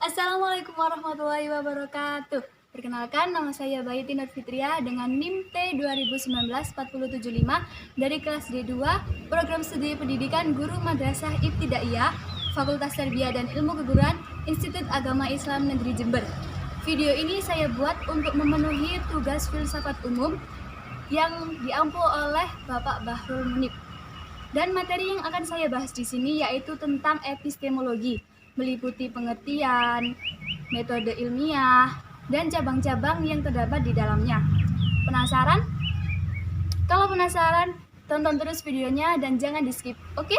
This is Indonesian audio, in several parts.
Assalamualaikum warahmatullahi wabarakatuh. Perkenalkan, nama saya Baiti Nur Fitria dengan NIM T2019-4075 dari kelas D2, Program Studi Pendidikan Guru Madrasah Ibtidaiyah, Fakultas Tarbiyah dan Ilmu Keguruan, Institut Agama Islam Negeri Jember. Video ini saya buat untuk memenuhi tugas filsafat umum yang diampu oleh Bapak Bahrul Munib. Dan materi yang akan saya bahas di sini yaitu tentang epistemologi, meliputi pengertian, metode ilmiah, dan cabang-cabang yang terdapat di dalamnya. Penasaran? Kalau penasaran, tonton terus videonya dan jangan di-skip, oke?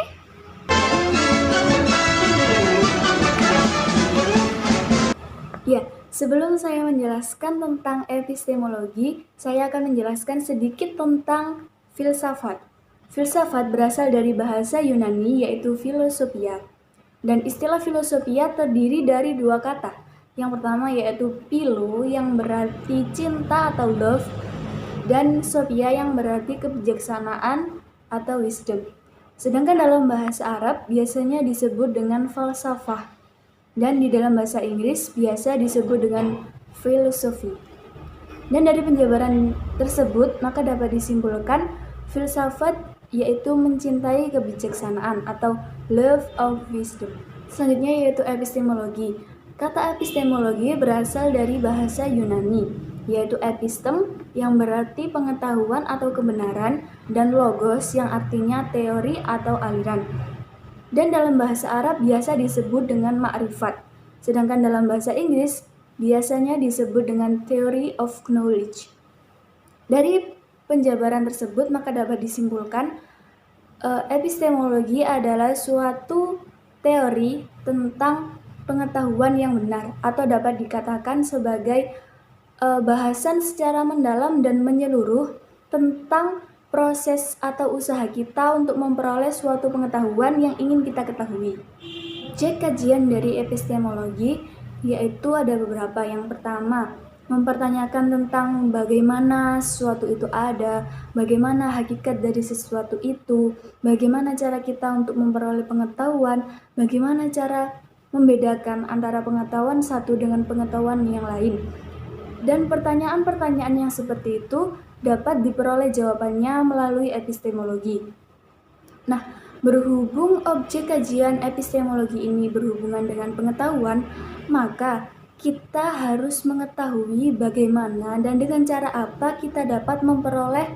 Ya, sebelum saya menjelaskan tentang epistemologi, saya akan menjelaskan sedikit tentang filsafat. Filsafat berasal dari bahasa Yunani yaitu philosophia. Dan istilah filosofia terdiri dari dua kata. Yang pertama yaitu philo yang berarti cinta atau love, dan sophia yang berarti kebijaksanaan atau wisdom. Sedangkan dalam bahasa Arab biasanya disebut dengan falsafah, dan di dalam bahasa Inggris biasa disebut dengan philosophy. Dan dari penjabaran tersebut maka dapat disimpulkan filsafat yaitu mencintai kebijaksanaan atau love of wisdom. Selanjutnya yaitu epistemologi. Kata epistemologi berasal dari bahasa Yunani, yaitu epistem yang berarti pengetahuan atau kebenaran, dan logos yang artinya teori atau aliran. Dan dalam bahasa Arab biasa disebut dengan ma'rifat, sedangkan dalam bahasa Inggris biasanya disebut dengan theory of knowledge. Dari penjabaran tersebut maka dapat disimpulkan epistemologi adalah suatu teori tentang pengetahuan yang benar, atau dapat dikatakan sebagai bahasan secara mendalam dan menyeluruh tentang proses atau usaha kita untuk memperoleh suatu pengetahuan yang ingin kita ketahui. Cek kajian dari epistemologi yaitu ada beberapa. Yang pertama, mempertanyakan tentang bagaimana sesuatu itu ada, bagaimana hakikat dari sesuatu itu, bagaimana cara kita untuk memperoleh pengetahuan, bagaimana cara membedakan antara pengetahuan satu dengan pengetahuan yang lain. Dan pertanyaan-pertanyaan yang seperti itu dapat diperoleh jawabannya melalui epistemologi. Nah, berhubung objek kajian epistemologi ini berhubungan dengan pengetahuan, maka kita harus mengetahui bagaimana dan dengan cara apa kita dapat memperoleh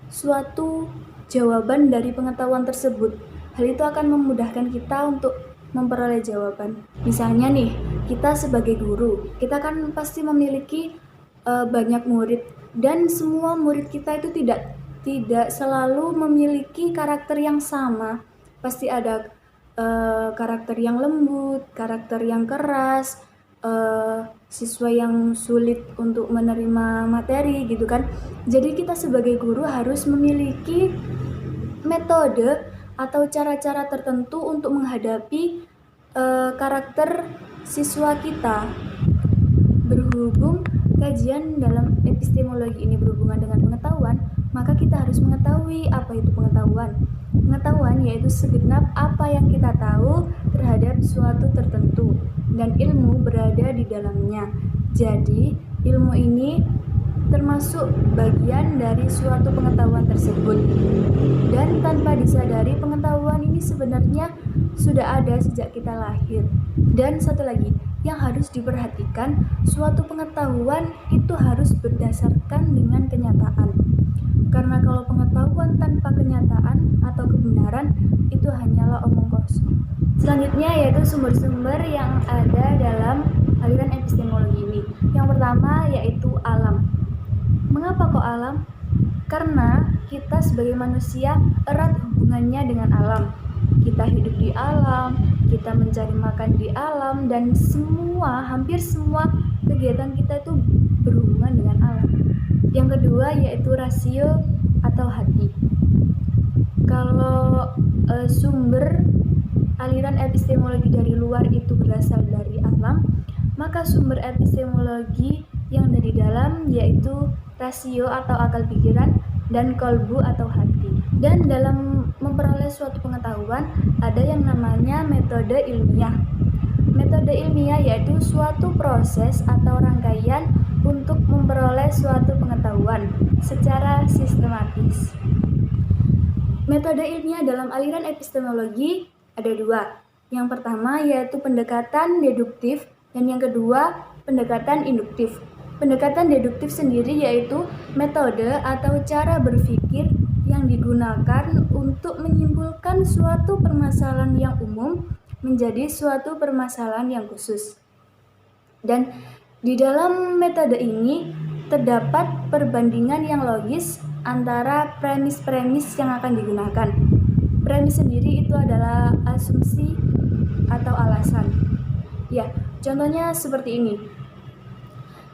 suatu jawaban dari pengetahuan tersebut. Hal itu akan memudahkan kita untuk memperoleh jawaban. Misalnya nih, kita sebagai guru, kita kan pasti memiliki banyak murid, dan semua murid kita itu tidak selalu memiliki karakter yang sama. Pasti ada karakter yang lembut, karakter yang keras, siswa yang sulit untuk menerima materi gitu kan. Jadi kita sebagai guru harus memiliki metode atau cara-cara tertentu untuk menghadapi karakter siswa kita. Berhubung kajian dalam epistemologi ini berhubungan dengan pengetahuan, maka kita harus mengetahui apa itu pengetahuan. Pengetahuan yaitu segenap apa yang kita tahu terhadap suatu tertentu, dan ilmu berada di dalamnya. Jadi, ilmu ini termasuk bagian dari suatu pengetahuan tersebut. Dan tanpa disadari, pengetahuan ini sebenarnya sudah ada sejak kita lahir. Dan satu lagi, yang harus diperhatikan, suatu pengetahuan itu harus berdasarkan dengan kenyataan. Karena kalau pengetahuan tanpa kenyataan atau kebenaran itu hanyalah omong kosong. Selanjutnya yaitu sumber-sumber yang ada dalam aliran epistemologi ini. Yang pertama yaitu alam. Mengapa kok alam? Karena kita sebagai manusia erat hubungannya dengan alam. Kita hidup di alam, kita mencari makan di alam, dan hampir semua kegiatan kita itu berhubungan dengan alam. Yang kedua yaitu rasio atau hati. Kalau sumber aliran epistemologi dari luar itu berasal dari alam, maka sumber epistemologi yang dari dalam yaitu rasio atau akal pikiran dan kolbu atau hati. Dan dalam memperoleh suatu pengetahuan ada yang namanya metode ilmiah. Metode ilmiah yaitu suatu proses atau rangkaian untuk memperoleh suatu pengetahuan secara sistematis. Metode ilmiah dalam aliran epistemologi ada dua. Yang pertama yaitu pendekatan deduktif dan yang kedua pendekatan induktif. Pendekatan deduktif sendiri yaitu metode atau cara berpikir yang digunakan untuk menyimpulkan suatu permasalahan yang umum menjadi suatu permasalahan yang khusus. Dan di dalam metode ini terdapat perbandingan yang logis antara premis-premis yang akan digunakan. Premis sendiri itu adalah asumsi atau alasan. Ya, contohnya seperti ini.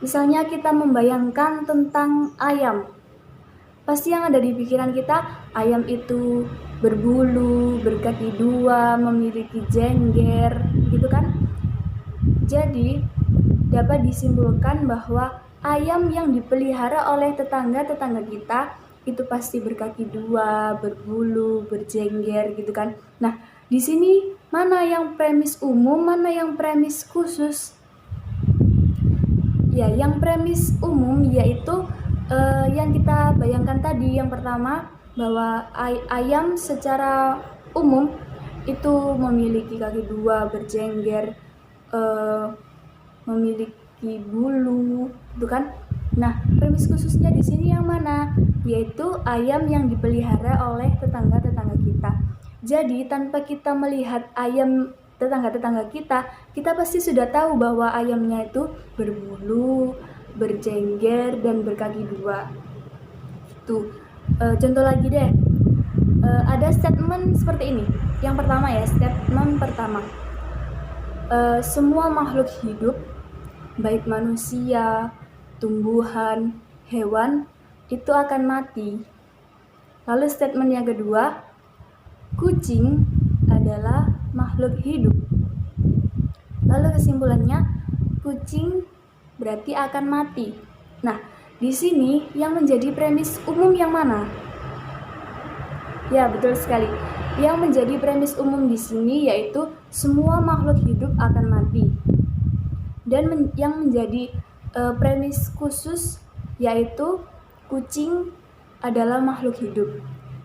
Misalnya kita membayangkan tentang ayam. Pasti yang ada di pikiran kita, ayam itu berbulu, berkaki dua, memiliki jengger, gitu kan? Jadi, dapat disimpulkan bahwa ayam yang dipelihara oleh tetangga-tetangga kita itu pasti berkaki dua, berbulu, berjengger, gitu kan? Nah, di sini mana yang premis umum, mana yang premis khusus? Ya, yang premis umum yaitu yang kita bayangkan tadi, yang pertama bahwa ayam secara umum itu memiliki kaki dua, berjengger, memiliki bulu, itu kan? Nah, premis khususnya di sini yang mana? Yaitu ayam yang dipelihara oleh tetangga-tetangga kita. Jadi, tanpa kita melihat ayam tetangga-tetangga kita pasti sudah tahu bahwa ayamnya itu berbulu, berjengger, dan berkaki dua. Tuh, contoh lagi deh. Ada statement seperti ini. Yang pertama ya, statement pertama. Semua makhluk hidup, baik manusia, tumbuhan, hewan, itu akan mati. Lalu statement yang kedua, kucing adalah makhluk hidup. Lalu kesimpulannya, kucing berarti akan mati. Nah, di sini yang menjadi premis umum yang mana? Ya, betul sekali. Yang menjadi premis umum di sini yaitu semua makhluk hidup akan mati. Dan yang menjadi premis khusus yaitu kucing adalah makhluk hidup.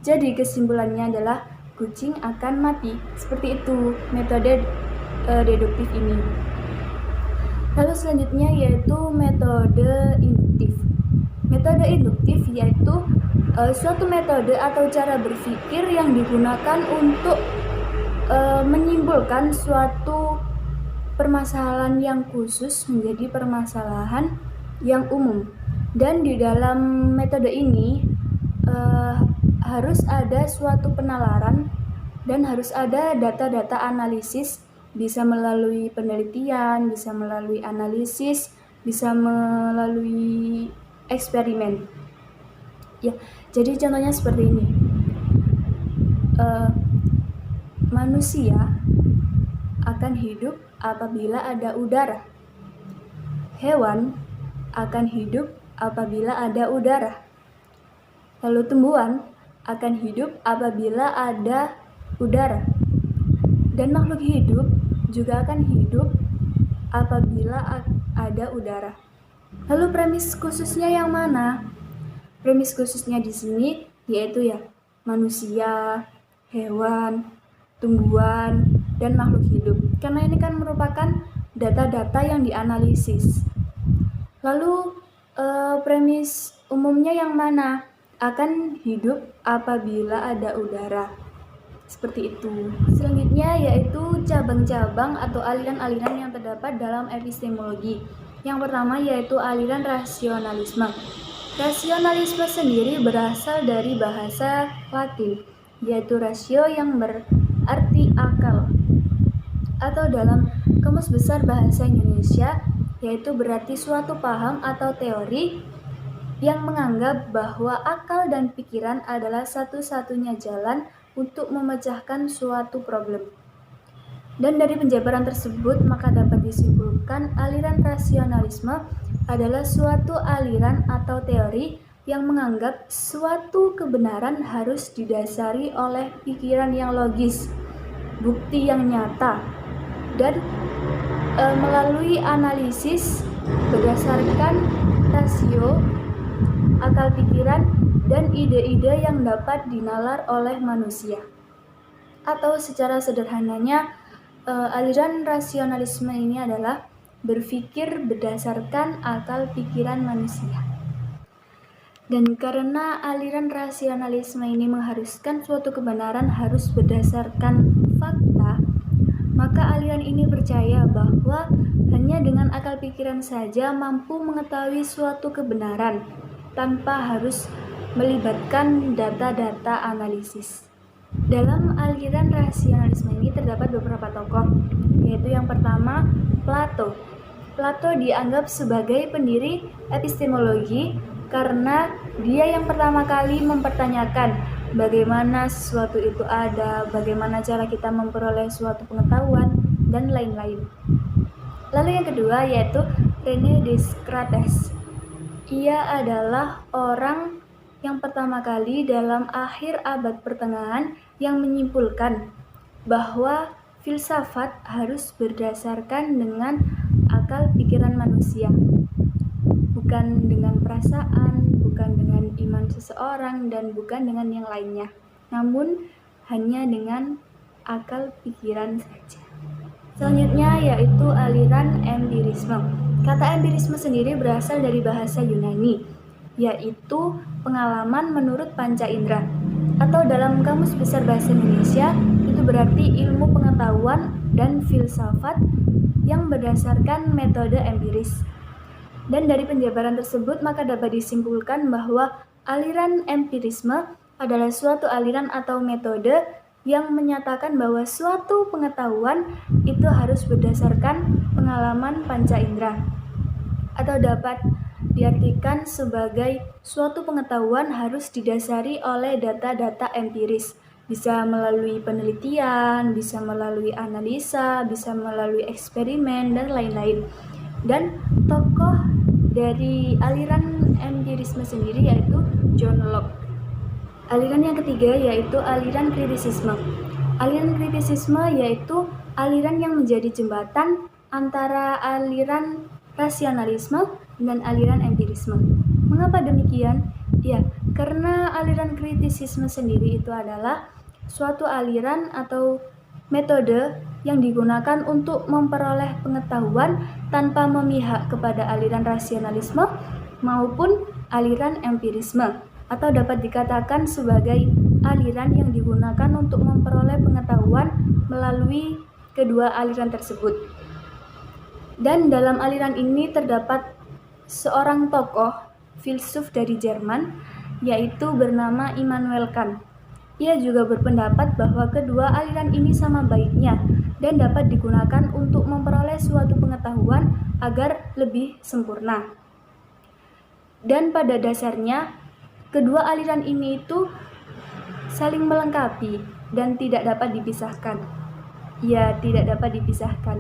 Jadi kesimpulannya adalah kucing akan mati. Seperti itu metode deduktif ini. Lalu selanjutnya yaitu metode induktif. Metode induktif yaitu suatu metode atau cara berpikir yang digunakan untuk menyimpulkan suatu permasalahan yang khusus menjadi permasalahan yang umum. Dan di dalam metode ini harus ada suatu penalaran dan harus ada data-data analisis, bisa melalui penelitian, bisa melalui analisis, bisa melalui eksperimen. Ya, jadi contohnya seperti ini. Manusia akan hidup apabila ada udara. Hewan akan hidup apabila ada udara. Lalu tumbuhan akan hidup apabila ada udara. Dan makhluk hidup juga akan hidup apabila ada udara. Lalu premis khususnya yang mana? Premis khususnya di sini yaitu ya manusia, hewan, tumbuhan, dan makhluk hidup. Karena ini kan merupakan data-data yang dianalisis. Lalu premis umumnya yang mana? Akan hidup apabila ada udara. Seperti itu. Selanjutnya yaitu cabang-cabang atau aliran-aliran yang terdapat dalam epistemologi. Yang pertama yaitu aliran rasionalisme. Rasionalisme sendiri berasal dari bahasa Latin, yaitu rasio yang berarti akal. Atau dalam Kamus Besar Bahasa Indonesia, yaitu berarti suatu paham atau teori yang menganggap bahwa akal dan pikiran adalah satu-satunya jalan untuk memecahkan suatu problem. Dan dari penjabaran tersebut, maka dapat disimpulkan aliran rasionalisme adalah suatu aliran atau teori yang menganggap suatu kebenaran harus didasari oleh pikiran yang logis, bukti yang nyata, dan melalui analisis berdasarkan rasio, akal pikiran, dan ide-ide yang dapat dinalar oleh manusia. Atau secara sederhananya, aliran rasionalisme ini adalah berpikir berdasarkan akal pikiran manusia. Dan karena aliran rasionalisme ini mengharuskan suatu kebenaran harus berdasarkan fakta, maka aliran ini percaya bahwa hanya dengan akal pikiran saja mampu mengetahui suatu kebenaran tanpa harus melibatkan data-data analisis. Dalam aliran rasionalisme ini terdapat beberapa tokoh, yaitu yang pertama Plato. Plato dianggap sebagai pendiri epistemologi karena dia yang pertama kali mempertanyakan bagaimana sesuatu itu ada, bagaimana cara kita memperoleh suatu pengetahuan, dan lain-lain. Lalu yang kedua yaitu René Descartes. Ia adalah orang yang pertama kali dalam akhir abad pertengahan yang menyimpulkan bahwa filsafat harus berdasarkan dengan akal pikiran manusia, bukan dengan perasaan, bukan dengan iman seseorang, dan bukan dengan yang lainnya, namun hanya dengan akal pikiran saja. Selanjutnya yaitu aliran empirisme. Kata empirisme sendiri berasal dari bahasa Yunani, yaitu pengalaman menurut panca indera, atau dalam Kamus Besar Bahasa Indonesia itu berarti ilmu pengetahuan dan filsafat yang berdasarkan metode empiris. Dan dari penjabaran tersebut maka dapat disimpulkan bahwa aliran empirisme adalah suatu aliran atau metode yang menyatakan bahwa suatu pengetahuan itu harus berdasarkan pengalaman panca indera, atau dapat diartikan sebagai suatu pengetahuan harus didasari oleh data-data empiris, bisa melalui penelitian, bisa melalui analisa, bisa melalui eksperimen, dan lain-lain. Dan tokoh dari aliran empirisme sendiri yaitu John Locke. Aliran yang ketiga yaitu aliran kritisisme. Aliran kritisisme yaitu aliran yang menjadi jembatan antara aliran rasionalisme dan aliran empirisme. Mengapa demikian? Ya, karena aliran kritisisme sendiri itu adalah suatu aliran atau metode yang digunakan untuk memperoleh pengetahuan tanpa memihak kepada aliran rasionalisme maupun aliran empirisme, atau dapat dikatakan sebagai aliran yang digunakan untuk memperoleh pengetahuan melalui kedua aliran tersebut. Dan dalam aliran ini terdapat seorang tokoh filsuf dari Jerman yaitu bernama Immanuel Kant. Ia juga berpendapat bahwa kedua aliran ini sama baiknya dan dapat digunakan untuk memperoleh suatu pengetahuan agar lebih sempurna. Dan pada dasarnya kedua aliran ini itu saling melengkapi dan tidak dapat dipisahkan. Ya, tidak dapat dipisahkan.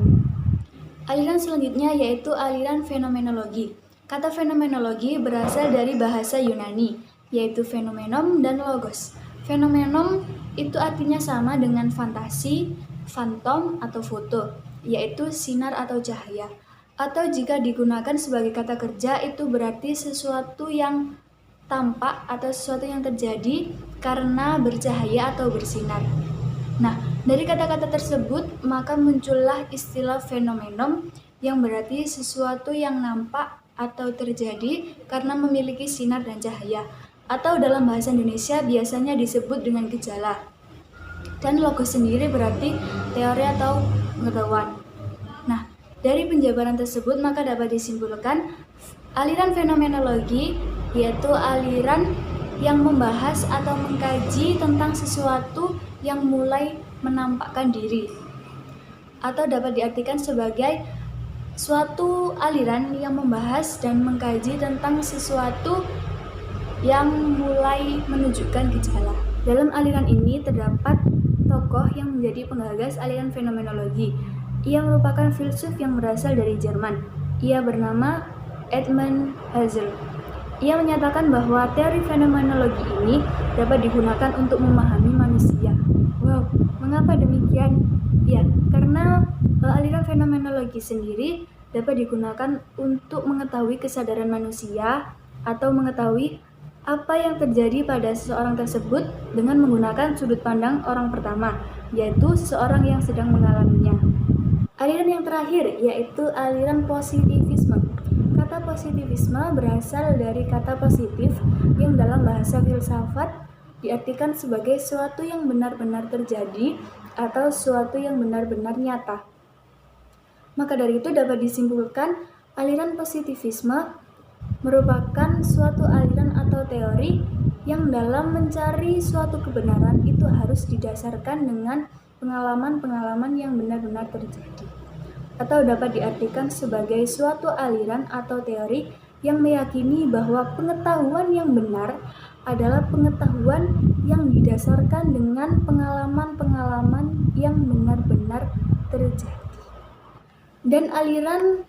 Aliran selanjutnya yaitu aliran fenomenologi. Kata fenomenologi berasal dari bahasa Yunani, yaitu fenomenon dan logos. Fenomenon itu artinya sama dengan fantasi, fantom, atau foto, yaitu sinar atau cahaya. Atau jika digunakan sebagai kata kerja itu berarti sesuatu yang tampak atau sesuatu yang terjadi karena bercahaya atau bersinar. Nah, dari kata-kata tersebut maka muncullah istilah fenomenon yang berarti sesuatu yang nampak atau terjadi karena memiliki sinar dan cahaya, atau dalam bahasa Indonesia biasanya disebut dengan gejala. Dan logos sendiri berarti teori atau pengetahuan. Nah, dari penjabaran tersebut maka dapat disimpulkan aliran fenomenologi yaitu aliran yang membahas atau mengkaji tentang sesuatu yang mulai menampakkan diri, atau dapat diartikan sebagai suatu aliran yang membahas dan mengkaji tentang sesuatu yang mulai menunjukkan gejala. Dalam aliran ini terdapat tokoh yang menjadi penggagas aliran fenomenologi. Ia merupakan filsuf yang berasal dari Jerman. Ia bernama Edmund Husserl. Ia menyatakan bahwa teori fenomenologi ini dapat digunakan untuk memahami manusia. Wow, mengapa Mengapa demikian? Ya, karena aliran fenomenologi sendiri dapat digunakan untuk mengetahui kesadaran manusia atau mengetahui apa yang terjadi pada seseorang tersebut dengan menggunakan sudut pandang orang pertama, yaitu seseorang yang sedang mengalaminya. Aliran yang terakhir yaitu aliran positivisme. Kata positivisme berasal dari kata positif yang dalam bahasa filsafat diartikan sebagai suatu yang benar-benar terjadi atau suatu yang benar-benar nyata. Maka dari itu dapat disimpulkan aliran positivisme merupakan suatu aliran atau teori yang dalam mencari suatu kebenaran itu harus didasarkan dengan pengalaman-pengalaman yang benar-benar terjadi. Atau dapat diartikan sebagai suatu aliran atau teori yang meyakini bahwa pengetahuan yang benar adalah pengetahuan yang didasarkan dengan pengalaman-pengalaman yang benar-benar terjadi. Dan aliran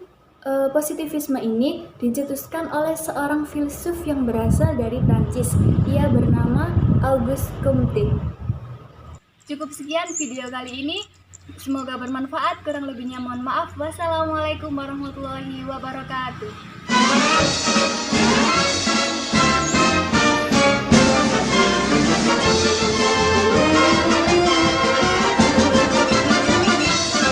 positivisme ini dicetuskan oleh seorang filsuf yang berasal dari Prancis. Ia bernama Auguste Comte. Cukup sekian video kali ini. Semoga bermanfaat. Kurang lebihnya mohon maaf. Wassalamualaikum warahmatullahi wabarakatuh.